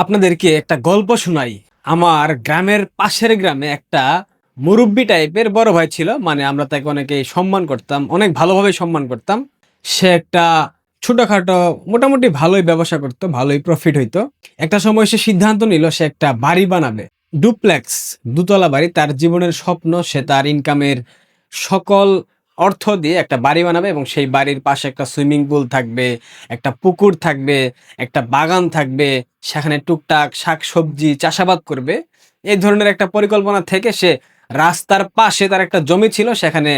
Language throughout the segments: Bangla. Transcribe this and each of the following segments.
আপনাদেরকে একটা গল্প শোনাই। আমার গ্রামের পাশের গ্রামে একটা মুরব্বি টাইপের বড় ভাই ছিল। মানে আমরা তাকে অনেকেই সম্মান করতাম, অনেক ভালোভাবে সম্মান করতাম। সে একটা ছোটখাটো মোটামুটি ভালোই ব্যবসা করতো, ভালোই প্রফিট হইতো। একটা সময় সে সিদ্ধান্ত নিল সে একটা বাড়ি বানাবে, ডুপ্লেক্স, দোতলা বাড়ি। তার জীবনের স্বপ্ন সে তার ইনকামের সকল অর্থ দিয়ে একটা বাড়ি বানাবে এবং সেই বাড়ির পাশে একটা সুইমিং পুল থাকবে, একটা পুকুর থাকবে, একটা বাগান থাকবে, সেখানে টুকটাক শাকসবজি চাষাবাদ করবে। এই ধরনের একটা পরিকল্পনা থেকে সে রাস্তার পাশে তার একটা জমি ছিল, সেখানে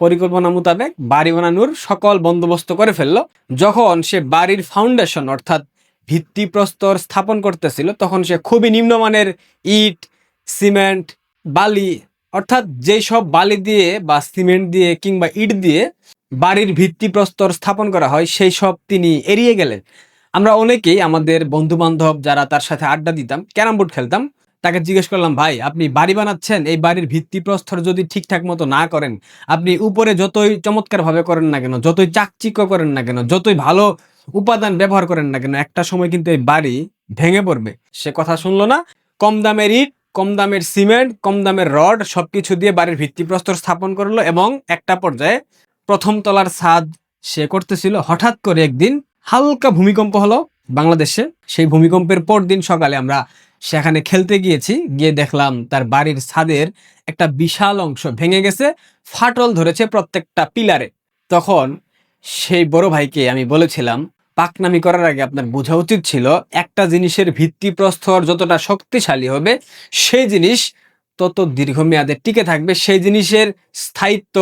পরিকল্পনা মোতাবেক বাড়ি বানানোর সকল বন্দোবস্ত করে ফেললো। যখন সে বাড়ির ফাউন্ডেশন অর্থাৎ ভিত্তিপ্রস্তর স্থাপন করতেছিল, তখন সে খুবই নিম্নমানের ইট, সিমেন্ট, বালি, অর্থাৎ যেই সব বালি দিয়ে বা সিমেন্ট দিয়ে কিংবা ইট দিয়ে বাড়ির ভিত্তিপ্রস্তর স্থাপন করা হয় সেই সব তিনি এড়িয়ে গেলেন। আমরা অনেকেই আমাদের বন্ধু বান্ধব যারা তার সাথে আড্ডা দিতাম, ক্যারাম বোর্ড খেলতাম, তাকে জিজ্ঞেস করলাম, ভাই আপনি বাড়ি বানাচ্ছেন, এই বাড়ির ভিত্তিপ্রস্তর যদি ঠিকঠাক মতো না করেন, আপনি উপরে যতই চমৎকার ভাবে করেন না কেন, যতই চাকচিক্য করেন না কেন, যতই ভালো উপাদান ব্যবহার করেন না কেন, একটা সময় কিন্তু এই বাড়ি ভেঙে পড়বে। সে কথা শুনলো না। কম দামের ইট, কম দামের সিমেন্ট, কম দামের রড সবকিছু দিয়ে বাড়ির ভিত্তিপ্রস্তর স্থাপন করলো এবং একটা পর্যায়ে প্রথম তলার ছাদ সে করতেছিল। হঠাৎ করে একদিন হালকা ভূমিকম্প হলো বাংলাদেশে। সেই ভূমিকম্পের পর দিন সকালে আমরা সেখানে খেলতে গিয়েছি, গিয়ে দেখলাম তার বাড়ির ছাদের একটা বিশাল অংশ ভেঙে গেছে, ফাটল ধরেছে প্রত্যেকটা পিলারে। তখন সেই বড় ভাইকে আমি বলেছিলাম, পাকনামি করার আগে আপনার বোঝা উচিত ছিল একটা জিনিসের ভিত্তিপ্রস্তর যতটা শক্তিশালী হবে সেই জিনিস তত দীর্ঘমেয়াদে টিকে থাকবে, সেই জিনিসের স্থায়িত্ব,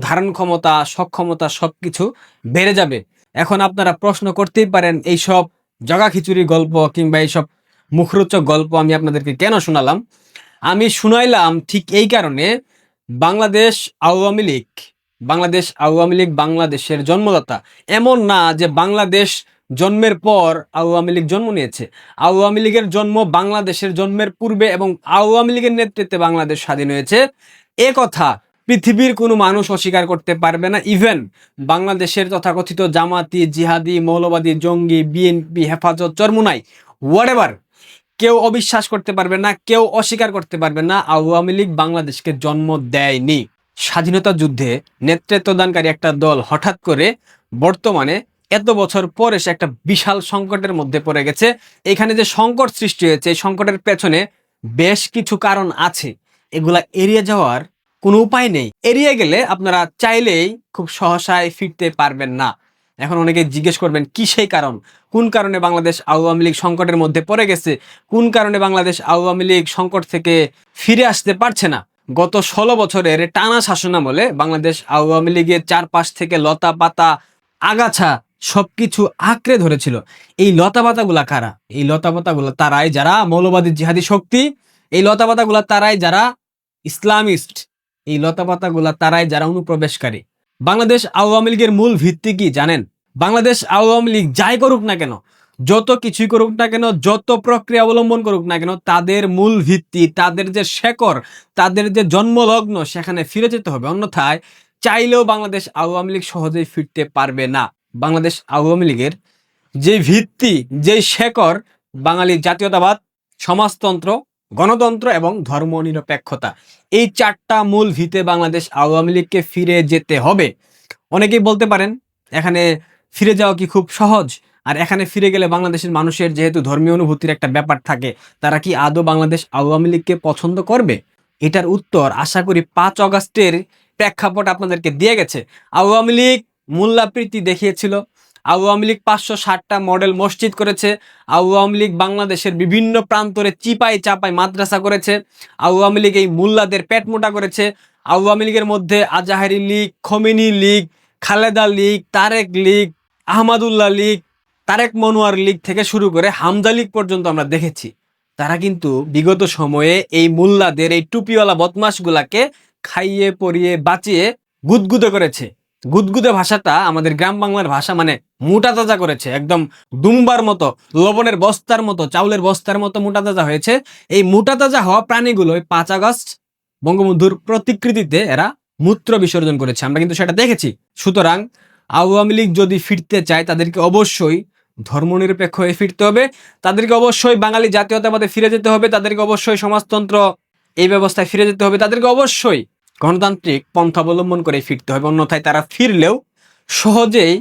ধারণ ক্ষমতা, সক্ষমতা সবকিছু বেড়ে যাবে। এখন আপনারা প্রশ্ন করতেই পারেন, এইসব জগা খিচুড়ি গল্প কিংবা এইসব মুখরোচক গল্প আমি আপনাদেরকে কেন শোনালাম? আমি শুনাইলাম ঠিক এই কারণে, বাংলাদেশ আওয়ামী লীগ, বাংলাদেশ আওয়ামী লীগ বাংলাদেশের জন্মদাতা। এমন না যে বাংলাদেশ জন্মের পর আওয়ামী লীগ জন্ম নিয়েছে। আওয়ামী লীগের জন্ম বাংলাদেশের জন্মের পূর্বে এবং আওয়ামী লীগের নেতৃত্বে বাংলাদেশ স্বাধীন হয়েছে। এ কথা পৃথিবীর কোনো মানুষ অস্বীকার করতে পারবে না। ইভেন বাংলাদেশের তথাকথিত জামাতি, জিহাদি, মৌলবাদী, জঙ্গি, বিএনপি, হেফাজত, চরমুনাই, হোয়াটএভার, কেউ অবিশ্বাস করতে পারবে না, কেউ অস্বীকার করতে পারবে না আওয়ামী লীগ বাংলাদেশকে জন্ম দেয়নি। স্বাধীনতা যুদ্ধে নেতৃত্বদানকারী একটা দল হঠাৎ করে বর্তমানে এত বছর পর এসে একটা বিশাল সংকটের মধ্যে পড়ে গেছে। এখানে যে সংকট সৃষ্টি হয়েছে, এই সংকটের পেছনে বেশ কিছু কারণ আছে। এগুলা এড়িয়ে যাওয়ার কোনো উপায় নেই। এড়িয়ে গেলে আপনারা চাইলেই খুব সহসায় ফিরতে পারবেন না। এখন অনেকে জিজ্ঞেস করবেন, কি সেই কারণ? কোন কারণে বাংলাদেশ আওয়ামী লীগ সংকটের মধ্যে পড়ে গেছে? কোন কারণে বাংলাদেশ আওয়ামী লীগ সংকট থেকে ফিরে আসতে পারছে না? গত 16 বছরের টানা শাসনামলে বাংলাদেশ আওয়ামী লীগের চারপাশ থেকে লতা পাতা, আগাছা সবকিছু আঁকড়ে ধরেছিল। এই লতা পাতাগুলা কারা? এই লতা পাতাগুলা তারাই যারা মৌলবাদী জিহাদি শক্তি। এই লতা পাতাগুলা তারাই যারা ইসলামিস্ট। এই লতা পাতাগুলা তারাই যারা অনুপ্রবেশকারী। বাংলাদেশ আওয়ামী লীগের মূল ভিত্তি কি জানেন? বাংলাদেশ আওয়ামী লীগ যাই করুক না কেন, যত কিছুই করুক না কেন, যত প্রক্রিয়া অবলম্বন করুক না কেন, তাদের মূল ভিত্তি, তাদের যে শেকড়, তাদের যে জন্মলগ্ন, সেখানে ফিরে যেতে হবে। অন্যথায় চাইলেও বাংলাদেশ আওয়ামী লীগ সহজেই ফিরতে পারবে না। বাংলাদেশ আওয়ামী লীগের যে ভিত্তি, যে শেকড়, বাঙালি জাতীয়তাবাদ, সমাজতন্ত্র, গণতন্ত্র এবং ধর্মনিরপেক্ষতা, এই চারটা মূল ভিতে বাংলাদেশ আওয়ামী লীগকে ফিরে যেতে হবে। অনেকেই বলতে পারেন, এখানে ফিরে যাওয়া কি খুব সহজ? আর এখানে ফিরে গেলে বাংলাদেশের মানুষের যেহেতু ধর্মীয় অনুভূতির একটা ব্যাপার থাকে, তারা কি আদৌ বাংলাদেশ আওয়ামী লীগকে পছন্দ করবে? এটার উত্তর আশা করি 5 অগাস্টের প্রেক্ষাপট আপনাদেরকে দিয়ে গেছে। আওয়ামী লীগ মূল্যাপ্রীতি দেখিয়েছিল। আওয়ামী লীগ 560টা মডেল মসজিদ করেছে। আওয়ামী লীগ বাংলাদেশের বিভিন্ন প্রান্তরে চিপাই চাপাই মাদ্রাসা করেছে। আওয়ামী লীগ এই মোল্লাদের পেট মোটা করেছে। আওয়ামী লীগের মধ্যে আজাহারি লীগ, খমেনি লীগ, খালেদা লীগ, তারেক লীগ, আহমদুল্লাহ লীগ, তারেক মনোয়ার লীগ থেকে শুরু করে হামজা লীগ পর্যন্ত আমরা দেখেছি। তারা কিন্তু বিগত সময়ে এই মোল্লাদের, এই টুপিওয়ালা বদমাশগুলাকে খাইয়ে পরিয়ে বাঁচিয়ে গুদগুদে করেছে। গুদগুদে ভাষাটা আমাদের গ্রাম বাংলার ভাষা, মানে মোটা তাজা করেছে। একদম দুম্বার মতো, লবণের বস্তার মতো, চাউলের বস্তার মতো মোটা তাজা হয়েছে। এই মোটা তাজা হওয়া প্রাণীগুলো 5 আগস্ট বঙ্গবন্ধুর প্রতিকৃতিতে এরা মূত্র বিসর্জন করেছে, আমরা কিন্তু সেটা দেখেছি। সুতরাং আওয়ামী লীগ যদি ফিরতে চায়, তাদেরকে অবশ্যই ধর্মনিরপেক্ষ হয়ে ফিরতে হবে, তাদেরকে অবশ্যই বাঙালি জাতীয়তাবাদে ফিরে যেতে হবে, তাদেরকে অবশ্যই সমাজতন্ত্র এই ব্যবস্থায় ফিরে যেতে হবে, তাদেরকে অবশ্যই গণতান্ত্রিক পন্থা অবলম্বন করে ফিরতে হবে। অন্যথায় তারা ফিরলেও সহজেই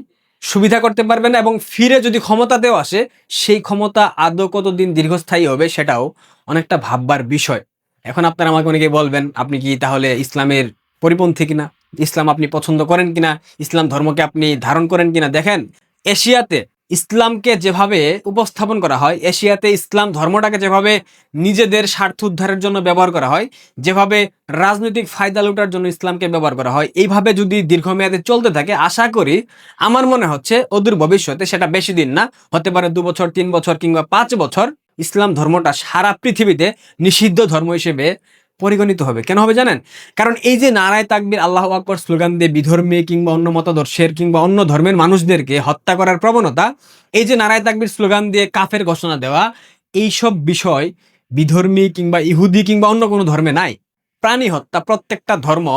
সুবিধা করতে পারবে না, এবং ফিরে যদি ক্ষমতাতেও আসে সেই ক্ষমতা আদৌ কতদিন দীর্ঘস্থায়ী হবে সেটাও অনেকটা ভাববার বিষয়। এখন আপনারা আমাকে অনেকে বলবেন, আপনি কি তাহলে ইসলামের পরিপন্থী কিনা, ইসলাম আপনি পছন্দ করেন কিনা, ইসলাম ধর্মকে আপনি ধারণ করেন কিনা। দেখেন, এশিয়াতে ইসলামকে যেভাবে উপস্থাপন করা হয়, এশিয়াতে ইসলাম ধর্মটাকে যেভাবে নিজেদের স্বার্থ উদ্ধারের জন্য ব্যবহার করা হয়, যেভাবে রাজনৈতিক ফায়দা লুটার জন্য ইসলামকে ব্যবহার করা হয়, এইভাবে যদি দীর্ঘমেয়াদে চলতে থাকে, আশা করি, আমার মনে হচ্ছে অদূর ভবিষ্যতে, সেটা বেশি দিন না, হতে পারে 2 বছর, 3 বছর কিংবা 5 বছর, ইসলাম ধর্মটা সারা পৃথিবীতে নিষিদ্ধ ধর্ম হিসেবে পরিগণিত হবে। কেন হবে জানেন? কারণ এই যে নারায়ে তাকবীর, আল্লাহু আকবার স্লোগান দিয়ে বিধর্মী কিংবা অন্য মতাদর্শের কিংবা অন্য ধর্মের মানুষদেরকে হত্যা করার প্রবণতা, এই যে নারায়ে তাকবীর স্লোগান দিয়ে কাফের ঘোষণা দেওয়া, এইসব বিষয় বিধর্মী কিংবা ইহুদি কিংবা অন্য কোনো ধর্মে নাই। প্রাণী হত্যা প্রত্যেকটা ধর্ম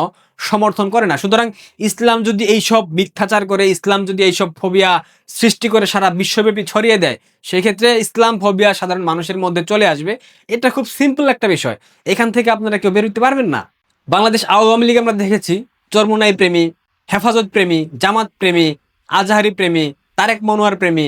সমর্থন করে না। সুতরাং ইসলাম যদি এইসব মিথ্যাচার করে, ইসলাম যদি এইসব ফোবিয়া সৃষ্টি করে সারা বিশ্বব্যাপী ছড়িয়ে দেয়, সেই ক্ষেত্রে ইসলাম ফোবিয়া সাধারণ মানুষের মধ্যে চলে আসবে। এটা খুব সিম্পল একটা বিষয়, এখান থেকে আপনারা কেউ বেরোতে পারবেন না। বাংলাদেশ আওয়ামী লীগ আমরা দেখেছি চরমোনাই প্রেমী, হেফাজত প্রেমী, জামাত প্রেমী, আজহারি প্রেমী, তারেক মনোয়ার প্রেমী,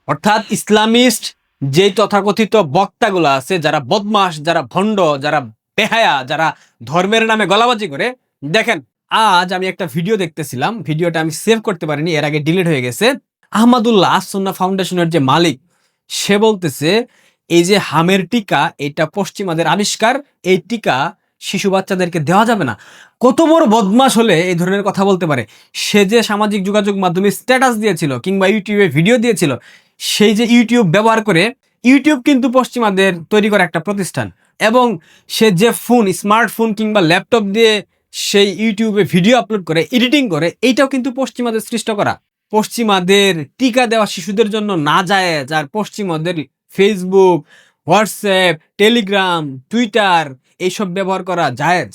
অর্থাৎ ইসলামিস্ট যেই তথাকথিত বক্তাগুলো আছে, যারা বদমাস, যারা ভণ্ড, যারা বেহায়া, যারা ধর্মের নামে গলাবাজি করে। দেখেন, আজ আমি একটা ভিডিও দেখতেছিলাম, ভিডিওটা আমি সেভ করতে পারিনি, এর আগে ডিলিট হয়ে গেছে। আহমদুল্লাহ আসুন্নাহ ফাউন্ডেশনের যে মালিক, সে বলতেছে এই যে হামের টিকা, এটা পশ্চিমাদের আবিষ্কার, এই টিকা শিশু বাচ্চাদেরকে দেওয়া যাবে না। কত বড় বদমাশ হলে এই ধরনের কথা বলতে পারে? সে যে সামাজিক যোগাযোগ মাধ্যমে স্ট্যাটাস দিয়েছিল কিংবা ইউটিউবে ভিডিও দিয়েছিল, সেই যে ইউটিউব ব্যবহার করে, ইউটিউব কিন্তু পশ্চিমাদের তৈরি করা একটা প্রতিষ্ঠান, এবং সে যে ফোন, স্মার্টফোন কিংবা ল্যাপটপ দিয়ে সেই ইউটিউবে ভিডিও আপলোড করে, এডিটিং করে, এইটাও কিন্তু পশ্চিমাদের সৃষ্ট করা। পশ্চিমাদের টিকা দেওয়া শিশুদের জন্য না জায়েজ, আর পশ্চিমাদের ফেসবুক, হোয়াটসঅ্যাপ, টেলিগ্রাম, টুইটার এইসব ব্যবহার করা জায়েজ।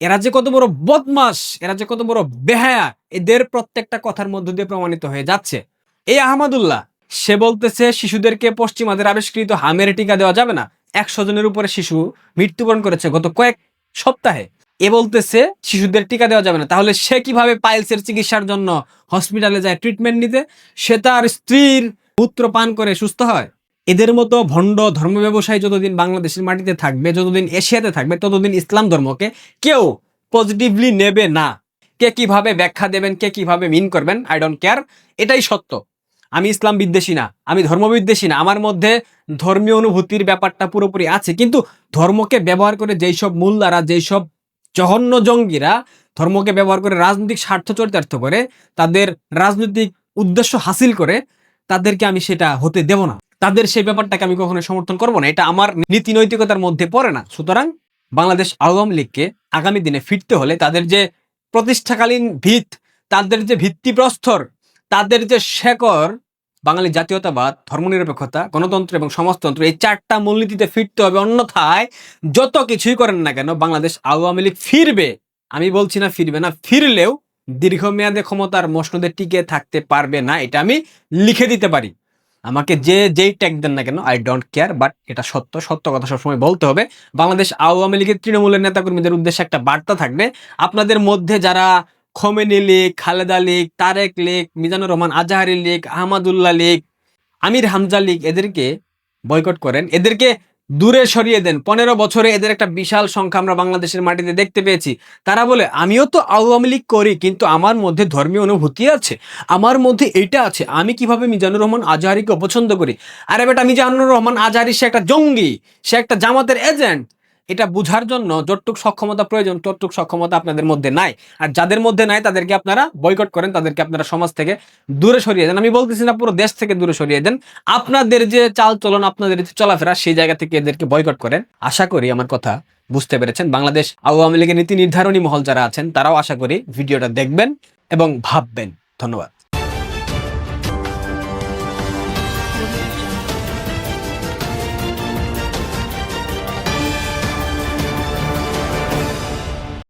এরা যে কত বড় বদমাস, এরা যে কত বড় বেহায়া, এদের প্রত্যেকটা কথার মধ্য দিয়ে প্রমাণিত হয়ে যাচ্ছে। এই আহমদুল্লাহ, সে বলতেছে শিশুদেরকে পশ্চিমাদের আবিষ্কৃত হামের টিকা দেওয়া যাবে না। 100 জনের উপরে শিশু মৃত্যুবরণ করেছে গত কয়েক সপ্তাহে। এ বলতেছে শিশুদের টিকা দেওয়া যাবে না। তাহলে সে কিভাবে পাইলসের চিকিৎসার জন্য হসপিটালে যায় ট্রিটমেন্ট নিতে? সে তার স্ত্রীর মূত্র পান করে সুস্থ হয়? এদের মতো ভণ্ড ধর্ম ব্যবসায়ী যতদিন বাংলাদেশের মাটিতে থাকবে, যতদিন এশিয়াতে থাকবে, ততদিন ইসলাম ধর্মকে কেউ পজিটিভলি নেবে না। কে কিভাবে ব্যাখ্যা দেবেন, কে কিভাবে মিন করবেন, আই ডোন্ট কেয়ার। এটাই সত্য। আমি ইসলাম বিদ্বেষী না, আমি ধর্ম বিদ্বেষী না। আমার মধ্যে ধর্মীয় অনুভূতির ব্যাপারটা পুরোপুরি আছে, কিন্তু ধর্মকে ব্যবহার করে যেই সব মূল্যারা, যেই সব জঘন্য জঙ্গিরা ধর্মকে ব্যবহার করে রাজনৈতিক স্বার্থ চরিতার্থ করে, তাদের রাজনৈতিক উদ্দেশ্য হাসিল করে, তাদেরকে আমি সেটা হতে দেব না। তাদের সেই ব্যাপারটাকে আমি কখনো সমর্থন করব না। এটা আমার নীতি নৈতিকতার মধ্যে পড়ে না। সুতরাং বাংলাদেশ আওয়ামী লীগকে আগামী দিনে ফিরতে হলে তাদের যে প্রতিষ্ঠাকালীন ভিত, তাদের যে ভিত্তিপ্রস্তর, তাদের যে শেকড়, বাঙালি জাতীয়তাবাদ, ধর্মনিরপেক্ষতা, গণতন্ত্র এবং সমাজতন্ত্র, এই 4টা মূলনীতিতে ফিরতে হবে। অন্যথায় যত কিছুই করেন না কেন, বাংলাদেশ আওয়ামী লীগ ফিরবে, আমি বলছি না ফিরবে না, ফিরলেও দীর্ঘমেয়াদে ক্ষমতার মসনদে টিকে থাকতে পারবে না। এটা আমি লিখে দিতে পারি। আমাকে যেই ট্যাগ দেন না কেন, আই ডোন্ট কেয়ার, বাট এটা সত্য। সত্য কথা সবসময় বলতে হবে। বাংলাদেশ আওয়ামী লীগের তৃণমূলের নেতাকর্মীদের উদ্দেশ্যে একটা বার্তা থাকবে। আপনাদের মধ্যে যারা খোমেনি লীগ, খালেদা লীগ, তারেক লীগ, মিজানুর রহমান আজহারি লীগ, আহমদুল্লাহ লীগ, আমির হামজা লীগ, এদেরকে বয়কট করেন, এদেরকে দূরে সরিয়ে দেন। 15 বছরে এদের একটা বিশাল সংখ্যা আমরা বাংলাদেশের মাটিতে দেখতে পেয়েছি। তারা বলে আমিও তো আওয়ামী লীগ করি, কিন্তু আমার মধ্যে ধর্মীয় অনুভূতি আছে, আমার মধ্যে এইটা আছে, আমি কিভাবে মিজানুর রহমান আজহারিকে অপছন্দ করি। আরে বেটা, মিজানুর রহমান আজহারি সে একটা জঙ্গি, সে একটা জামাতের এজেন্ট। এটা বুঝার জন্য যতটুক সক্ষমতা প্রয়োজন, ততটুক সক্ষমতা আপনাদের মধ্যে নাই। আর যাদের মধ্যে নাই তাদেরকে আপনারা বয়কট করেন, তাদেরকে আপনারা সমাজ থেকে দূরে সরিয়ে দেন। আমি বলতেছি না পুরো দেশ থেকে দূরে সরিয়ে দেন, আপনাদের যে চাল চলন, আপনাদের যে চলাফেরা, সেই জায়গা থেকে এদেরকে বয়কট করেন। আশা করি আমার কথা বুঝতে পেরেছেন। বাংলাদেশ আওয়ামী লীগের নীতি নির্ধারণী মহল যারা আছেন, তারাও আশা করি ভিডিওটা দেখবেন এবং ভাববেন। ধন্যবাদ।